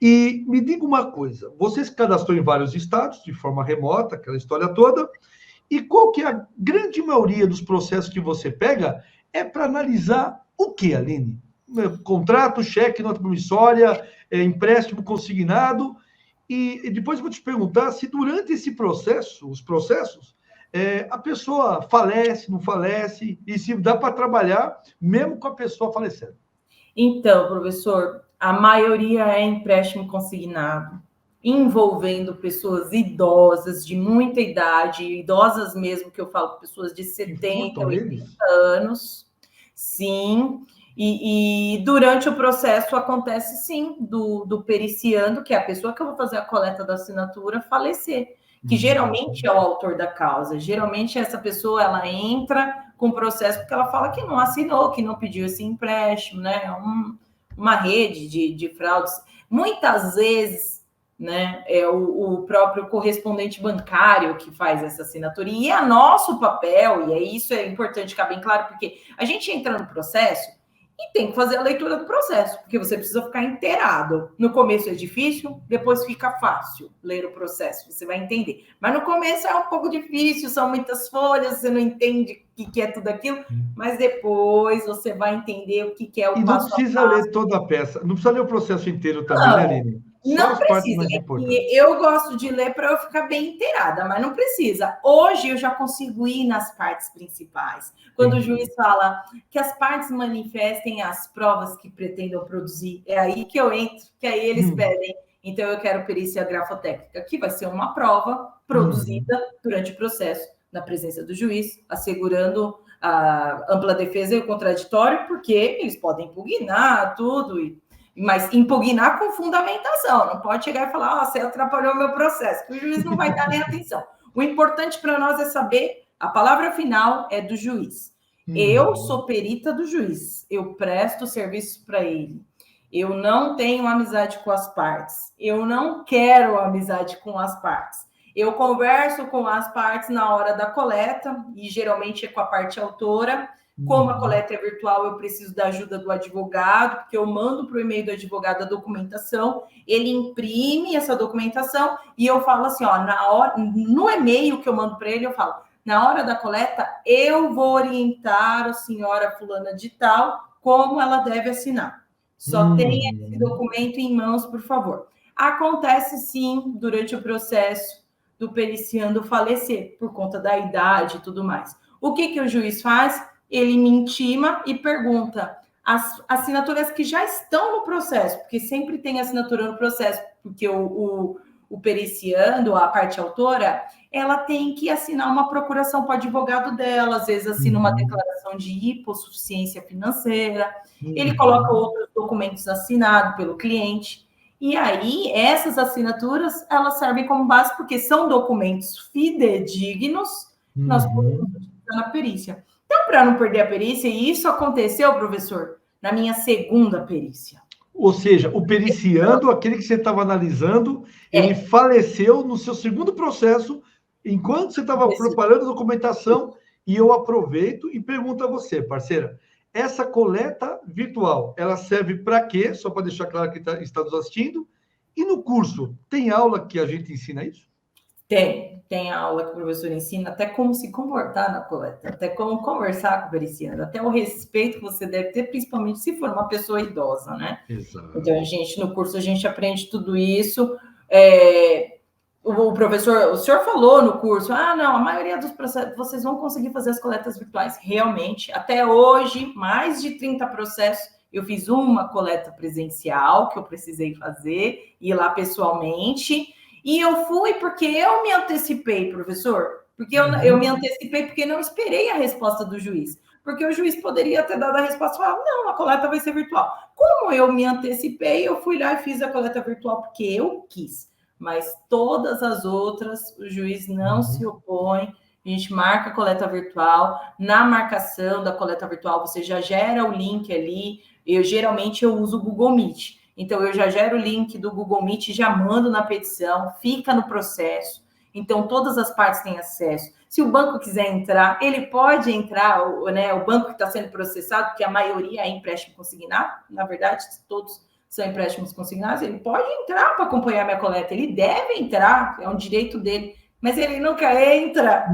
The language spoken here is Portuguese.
E me diga uma coisa, você se cadastrou em vários estados, de forma remota, aquela história toda, e qual que é a grande maioria dos processos que você pega é para analisar o que, Aline? Contrato, cheque, nota promissória, empréstimo consignado, e depois eu vou te perguntar se durante esse processo, os processos, a pessoa falece, não falece, e se dá para trabalhar mesmo com a pessoa falecendo. Então, professor, a maioria é empréstimo consignado, envolvendo pessoas idosas, de muita idade, idosas mesmo, que eu falo, pessoas de 70, 80 anos. Sim, e durante o processo acontece, sim, do periciando, que é a pessoa que eu vou fazer a coleta da assinatura, falecer, que geralmente é o autor da causa. Geralmente essa pessoa, ela entra com o processo porque ela fala que não assinou, que não pediu esse empréstimo, né? Uma rede de fraudes. Muitas vezes, né, é o próprio correspondente bancário que faz essa assinatura. E é nosso papel, e isso é importante ficar bem claro, porque a gente entra no processo e tem que fazer a leitura do processo, porque você precisa ficar inteirado. No começo é difícil, depois fica fácil ler o processo, você vai entender. Mas no começo é um pouco difícil, são muitas folhas, você não entende o que é tudo aquilo, mas depois você vai entender o que é o passo a passo. E não precisa ler toda a peça, não precisa ler o processo inteiro também, né, Aline? Não precisa. Eu gosto de ler para eu ficar bem inteirada, mas não precisa. Hoje eu já consigo ir nas partes principais. Quando o juiz fala que as partes manifestem as provas que pretendam produzir, é aí que eu entro, que aí eles pedem. Então eu quero perícia grafotécnica, que vai ser uma prova produzida durante o processo, na presença do juiz, assegurando a ampla defesa e o contraditório, porque eles podem impugnar tudo mas impugnar com fundamentação, não pode chegar e falar, você atrapalhou o meu processo, que o juiz não vai dar nem atenção. O importante para nós é saber, a palavra final é do juiz. Eu sou perita do juiz, eu presto serviço para ele. Eu não tenho amizade com as partes, eu não quero amizade com as partes. Eu converso com as partes na hora da coleta, e geralmente é com a parte autora. Como a coleta é virtual, eu preciso da ajuda do advogado, porque eu mando para o e-mail do advogado a documentação, ele imprime essa documentação e eu falo assim, ó, no e-mail que eu mando para ele, eu falo, na hora da coleta, eu vou orientar a senhora fulana de tal como ela deve assinar. Só tenha esse documento em mãos, por favor. Acontece, sim, durante o processo do periciando falecer, por conta da idade e tudo mais. O que o juiz faz? Ele me intima e pergunta as assinaturas que já estão no processo, porque sempre tem assinatura no processo, porque o periciando, a parte autora, ela tem que assinar uma procuração para o advogado dela, às vezes assina uma declaração de hipossuficiência financeira, ele coloca outros documentos assinados pelo cliente, e aí essas assinaturas, elas servem como base, porque são documentos fidedignos, nós podemos utilizar na perícia. Então, para não perder a perícia, e isso aconteceu, professor, na minha segunda perícia. Ou seja, o periciando, aquele que você estava analisando, ele faleceu no seu segundo processo, enquanto você estava preparando a documentação, e eu aproveito e pergunto a você, parceira, essa coleta virtual, ela serve para quê? Só para deixar claro que está nos assistindo. E no curso, tem aula que a gente ensina isso? Tem aula que o professor ensina até como se comportar na coleta, até como conversar com o periciando, até o respeito que você deve ter, principalmente se for uma pessoa idosa, né? Exato. Então, no curso, a gente aprende tudo isso. O professor, o senhor falou no curso, não, a maioria dos processos, vocês vão conseguir fazer as coletas virtuais. Realmente, até hoje, mais de 30 processos, eu fiz uma coleta presencial, que eu precisei fazer, ir lá pessoalmente. E eu fui porque eu me antecipei, professor. Porque eu me antecipei porque não esperei a resposta do juiz. Porque o juiz poderia ter dado a resposta e falar, não, a coleta vai ser virtual. Como eu me antecipei, eu fui lá e fiz a coleta virtual porque eu quis. Mas todas as outras, o juiz não se opõe. A gente marca a coleta virtual. Na marcação da coleta virtual, você já gera o link ali. Geralmente eu uso o Google Meet. Então, eu já gero o link do Google Meet, já mando na petição, fica no processo. então todas as partes têm acesso. Se o banco quiser entrar, ele pode entrar, né? O banco que está sendo processado, porque a maioria é empréstimo consignado, na verdade, todos são empréstimos consignados, ele pode entrar para acompanhar minha coleta, ele deve entrar, é um direito dele, mas ele nunca entra.